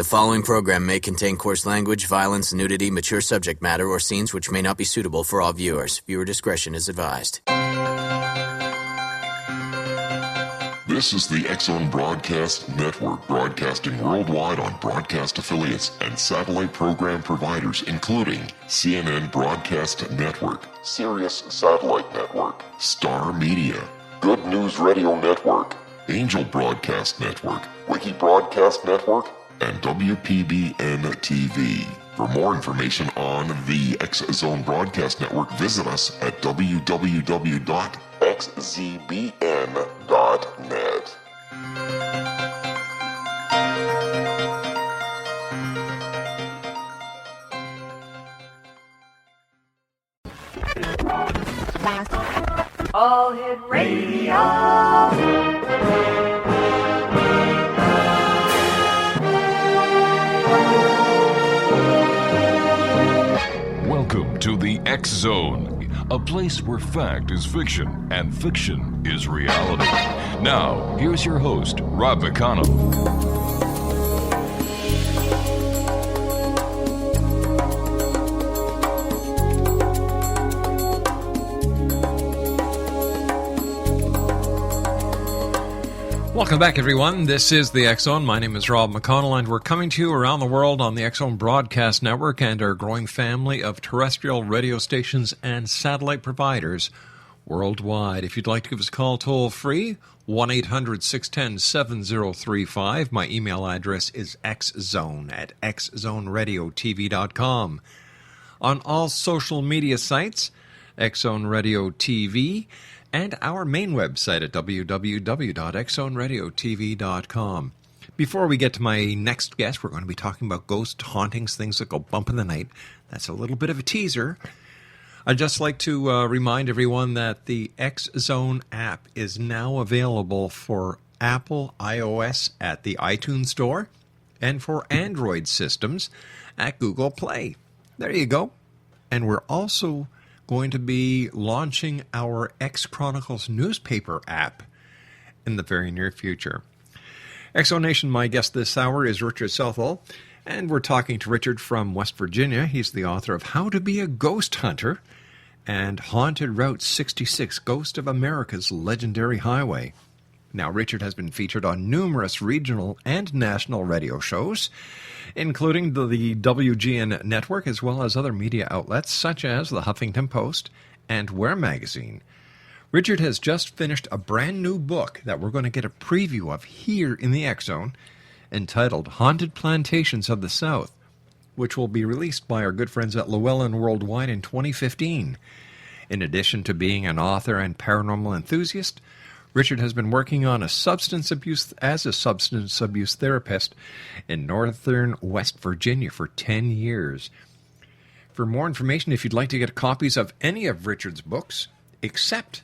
The following program may contain coarse language, violence, nudity, mature subject matter, or scenes which may not be suitable for all viewers. Viewer discretion is advised. This is the X-Zone Broadcast Network, broadcasting worldwide on broadcast affiliates and satellite program providers, including CNN Broadcast Network, Sirius Satellite Network, Star Media, Good News Radio Network, Angel Broadcast Network, Wiki Broadcast Network, and WPBN TV. For more information on the X-Zone Broadcast Network, visit us at www.xzbn.net. All Hit Radio. Welcome to the X-Zone, a place where fact is fiction and fiction is reality. Now, here's your host, Rob McConnell. Welcome back, everyone. This is the X-Zone. My name is Rob McConnell, and we're coming to you around the world on the X-Zone Broadcast Network and our growing family of terrestrial radio stations and satellite providers worldwide. If you'd like to give us a call toll-free, 1-800-610-7035. My email address is xzone@xzoneradiotv.com. On all social media sites, X-Zone Radio TV, and our main website at www.xzoneradiotv.com. Before we get to my next guest, we're going to be talking about ghost hauntings, things that go bump in the night. That's a little bit of a teaser. I'd just like to remind everyone that the X-Zone app is now available for Apple iOS at the iTunes Store and for Android systems at Google Play. There you go. And we're also going to be launching our X Chronicles newspaper app in the very near future. X-Zone Nation, my guest this hour is Richard Southall, and we're talking to Richard from West Virginia. He's the author of How to Be a Ghost Hunter and Haunted Route 66, Ghost of America's Legendary Highway. Now, Richard has been featured on numerous regional and national radio shows, including the WGN network, as well as other media outlets such as the Huffington Post and Where magazine. Richard has just finished a brand new book that we're going to get a preview of here in the X-Zone, entitled Haunted Plantations of the South, which will be released by our good friends at Llewellyn Worldwide in 2015. In addition to being an author and paranormal enthusiast, Richard has been working on a substance abuse therapist in northern West Virginia for 10 years. For more information, if you'd like to get copies of any of Richard's books, except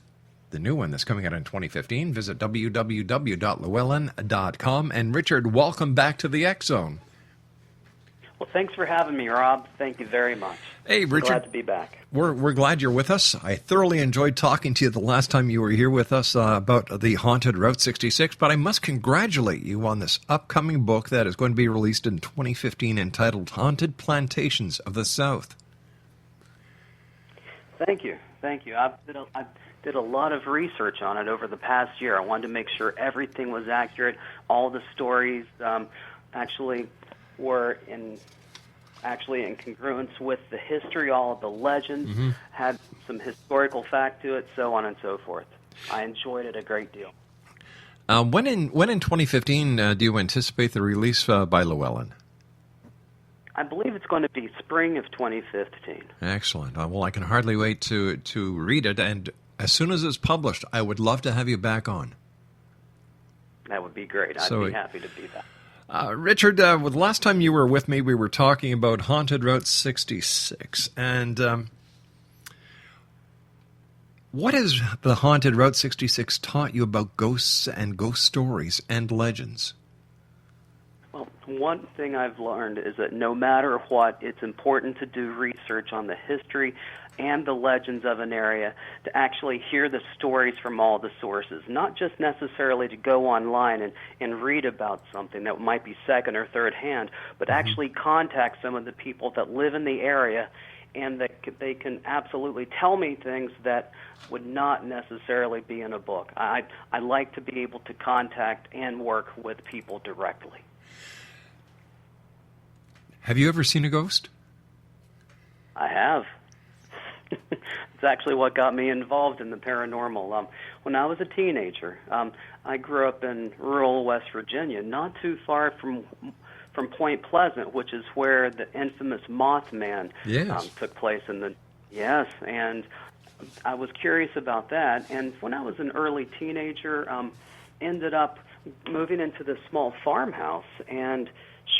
the new one that's coming out in 2015, visit www.llewellyn.com. And Richard, welcome back to the X-Zone. Well, thanks for having me, Rob. Thank you very much. Hey, Richard. Glad to be back. We're glad you're with us. I thoroughly enjoyed talking to you the last time you were here with us about the Haunted Route 66, but I must congratulate you on this upcoming book that is going to be released in 2015 entitled Haunted Plantations of the South. Thank you. I did a lot of research on it over the past year. I wanted to make sure everything was accurate. All the stories actually were in congruence with the history. All of the legends had some historical fact to it, so on and so forth. I enjoyed it a great deal. When in 2015 do you anticipate the release by Llewellyn? I believe it's going to be spring of 2015. Excellent. Well, I can hardly wait to read it, and as soon as it's published, I would love to have you back on. That would be great. I'd be happy to be back. Richard, the last time you were with me, we were talking about Haunted Route 66. And what has the Haunted Route 66 taught you about ghosts and ghost stories and legends? Well, one thing I've learned is that no matter what, it's important to do research on the history and the legends of an area, to actually hear the stories from all the sources, not just necessarily to go online and read about something that might be second or third hand, but actually contact some of the people that live in the area, and that they can absolutely tell me things that would not necessarily be in a book. I like to be able to contact and work with people directly. Have you ever seen a ghost? I have. It's actually what got me involved in the paranormal. When I was a teenager, I grew up in rural West Virginia, not too far from Point Pleasant, which is where the infamous Mothman took place. Yes, and I was curious about that. And when I was an early teenager, ended up moving into this small farmhouse. And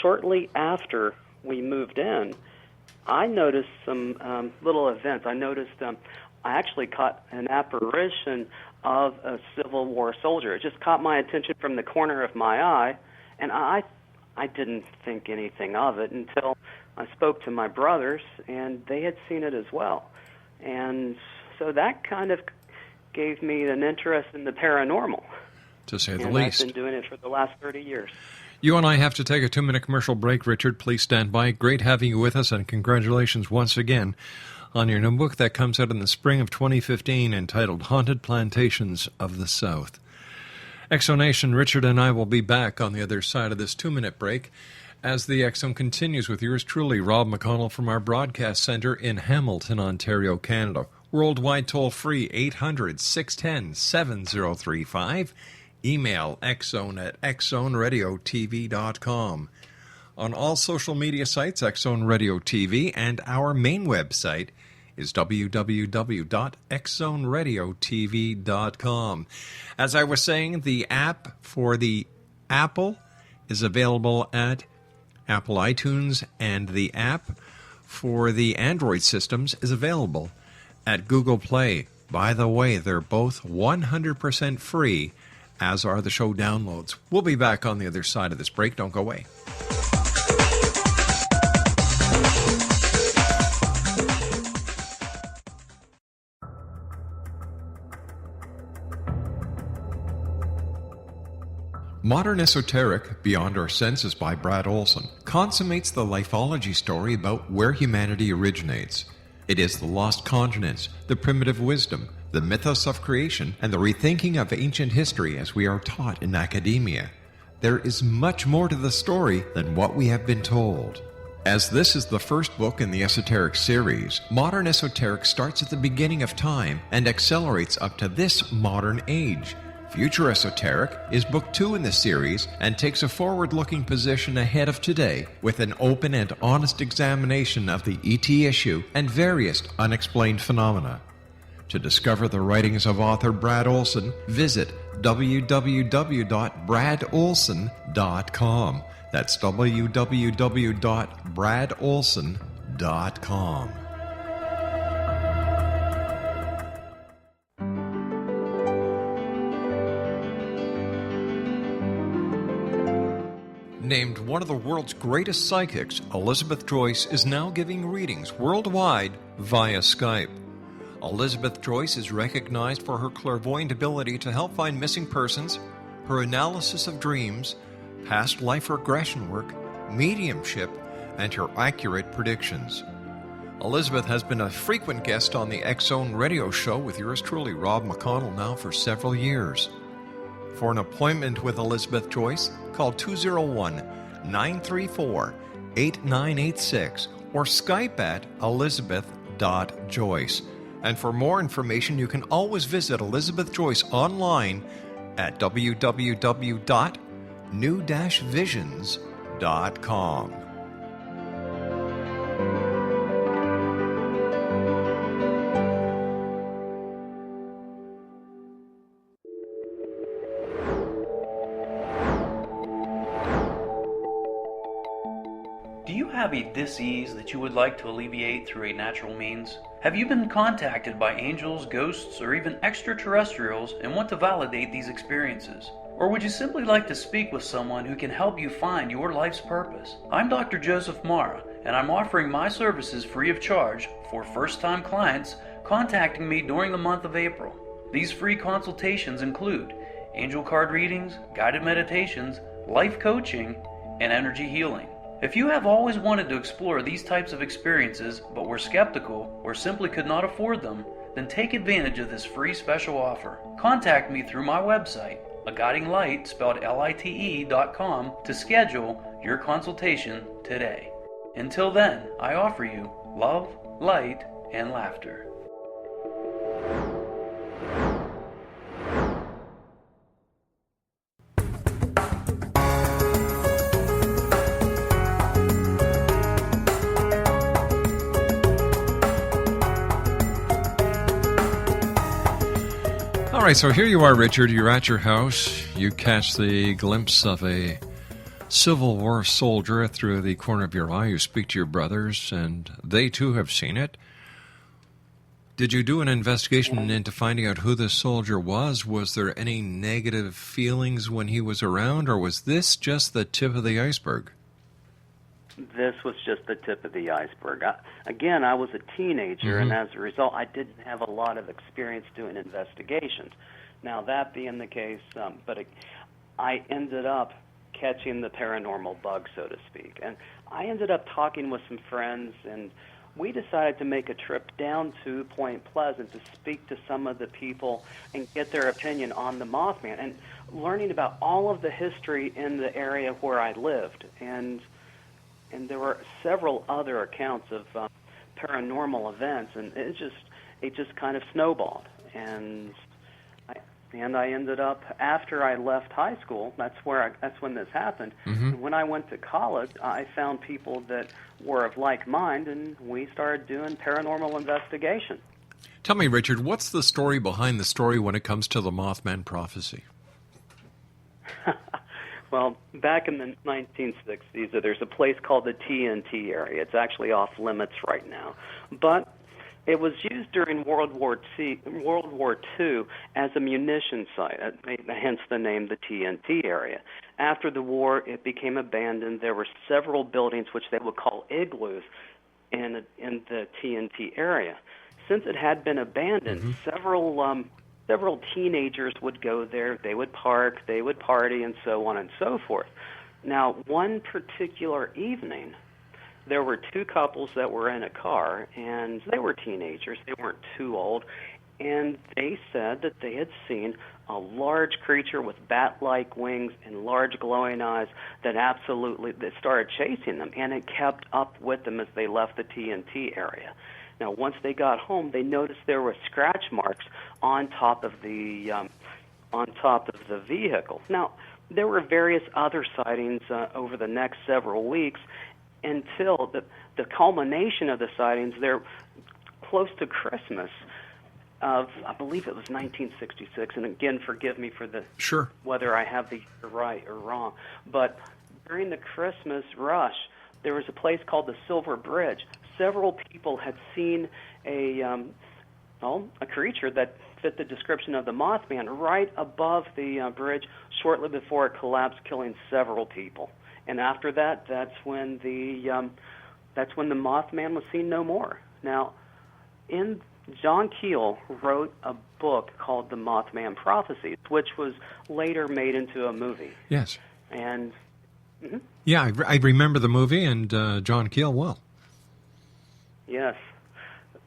shortly after we moved in, I noticed some little events. I noticed I actually caught an apparition of a Civil War soldier. It just caught my attention from the corner of my eye, and I didn't think anything of it until I spoke to my brothers, and they had seen it as well. And so that kind of gave me an interest in the paranormal. To say the least. I've been doing it for the last 30 years. You and I have to take a 2-minute commercial break. Richard, please stand by. Great having you with us, and congratulations once again on your new book that comes out in the spring of 2015 entitled Haunted Plantations of the South. Exonation, Richard and I will be back on the other side of this 2-minute break as the Exxon continues with yours truly, Rob McConnell, from our broadcast center in Hamilton, Ontario, Canada. Worldwide toll-free, 800-610-7035. Email xzone@xzoneradiotv.com. On all social media sites, Xzone Radio TV, and our main website is www.xzoneradiotv.com. As I was saying, the app for the Apple is available at Apple iTunes, and the app for the Android systems is available at Google Play. By the way, they're both 100% free, as are the show downloads. We'll be back on the other side of this break. Don't go away. Modern Esoteric, Beyond Our Senses by Brad Olson, consummates the lifology story about where humanity originates. It is the lost continents, the primitive wisdom, the mythos of creation, and the rethinking of ancient history as we are taught in academia. There is much more to the story than what we have been told. As this is the first book in the Esoteric series, Modern Esoteric starts at the beginning of time and accelerates up to this modern age. Future Esoteric is book 2 in the series and takes a forward-looking position ahead of today with an open and honest examination of the ET issue and various unexplained phenomena. To discover the writings of author Brad Olson, visit www.bradolson.com. That's www.bradolson.com. Named one of the world's greatest psychics, Elizabeth Joyce is now giving readings worldwide via Skype. Elizabeth Joyce is recognized for her clairvoyant ability to help find missing persons, her analysis of dreams, past life regression work, mediumship, and her accurate predictions. Elizabeth has been a frequent guest on the X-Zone radio show with yours truly, Rob McConnell, now for several years. For an appointment with Elizabeth Joyce, call 201-934-8986 or Skype at elizabeth.joyce. And for more information, you can always visit Elizabeth Joyce online at www.new-visions.com. Do you have a dis-ease that you would like to alleviate through a natural means? Have you been contacted by angels, ghosts, or even extraterrestrials and want to validate these experiences? Or would you simply like to speak with someone who can help you find your life's purpose? I'm Dr. Joseph Mara, and I'm offering my services free of charge for first-time clients contacting me during the month of April. These free consultations include angel card readings, guided meditations, life coaching, and energy healing. If you have always wanted to explore these types of experiences but were skeptical or simply could not afford them, then take advantage of this free special offer. Contact me through my website, aguidinglight, spelled LITE.com, to schedule your consultation today. Until then, I offer you love, light, and laughter. All right, so here you are, Richard. You're at your house. You catch the glimpse of a Civil War soldier through the corner of your eye. You speak to your brothers, and they too have seen it. Did you do an investigation into finding out who this soldier was? Was there any negative feelings when he was around, or was this just the tip of the iceberg? This was just the tip of the iceberg. I was a teenager, and as a result, I didn't have a lot of experience doing investigations. Now, that being the case, I ended up catching the paranormal bug, so to speak. And I ended up talking with some friends, and we decided to make a trip down to Point Pleasant to speak to some of the people and get their opinion on the Mothman, and learning about all of the history in the area where I lived. And there were several other accounts of paranormal events, and it just kind of snowballed. And I ended up, after I left high school, that's when this happened. And when I went to college, I found people that were of like mind, and we started doing paranormal investigation. Tell me, Richard, what's the story behind the story when it comes to the Mothman prophecy? Well, back in the 1960s, there's a place called the TNT area. It's actually off limits right now. But it was used during World War II as a munition site, hence the name the TNT area. After the war, it became abandoned. There were several buildings which they would call igloos in the TNT area. Since it had been abandoned, several teenagers would go there. They would park, they would party, and so on and so forth. Now, one particular evening, there were two couples that were in a car, and they were teenagers. They weren't too old, and they said that they had seen a large creature with bat-like wings and large glowing eyes that started chasing them, and it kept up with them as they left the TNT area. Now, once they got home, they noticed there were scratch marks on top of the vehicle. Now, there were various other sightings over the next several weeks until the culmination of the sightings there close to Christmas of, I believe it was 1966, and again, forgive me for whether I have the year right or wrong, but during the Christmas rush, there was a place called the Silver Bridge. Several people had seen a creature that fit the description of the Mothman right above the bridge shortly before it collapsed, killing several people. And after that, that's when the Mothman was seen no more. Now, John Keel wrote a book called The Mothman Prophecies, which was later made into a movie. Yes. And yeah, I remember the movie and John Keel well. Yes.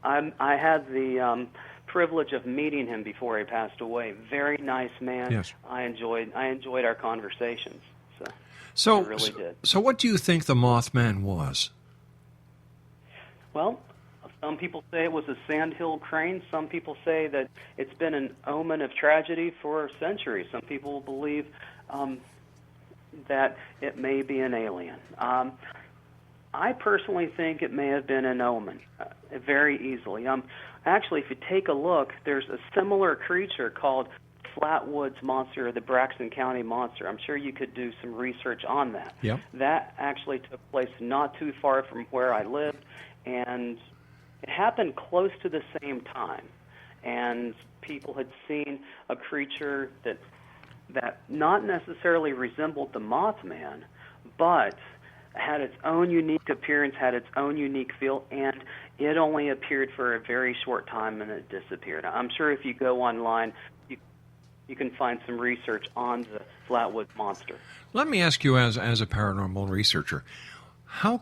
I had the privilege of meeting him before he passed away. Very nice man. Yes. I enjoyed our conversations. So I really did. So what do you think the Mothman was? Well, some people say it was a sandhill crane. Some people say that it's been an omen of tragedy for centuries. Some people believe that it may be an alien. I personally think it may have been an omen, very easily. Actually, if you take a look, there's a similar creature called Flatwoods Monster, or the Braxton County Monster. I'm sure you could do some research on that. Yep. That actually took place not too far from where I lived, and it happened close to the same time. And people had seen a creature that that not necessarily resembled the Mothman, but had its own unique appearance, had its own unique feel, and it only appeared for a very short time and it disappeared. I'm sure if you go online, you can find some research on the Flatwood Monster. Let me ask you, as a paranormal researcher, how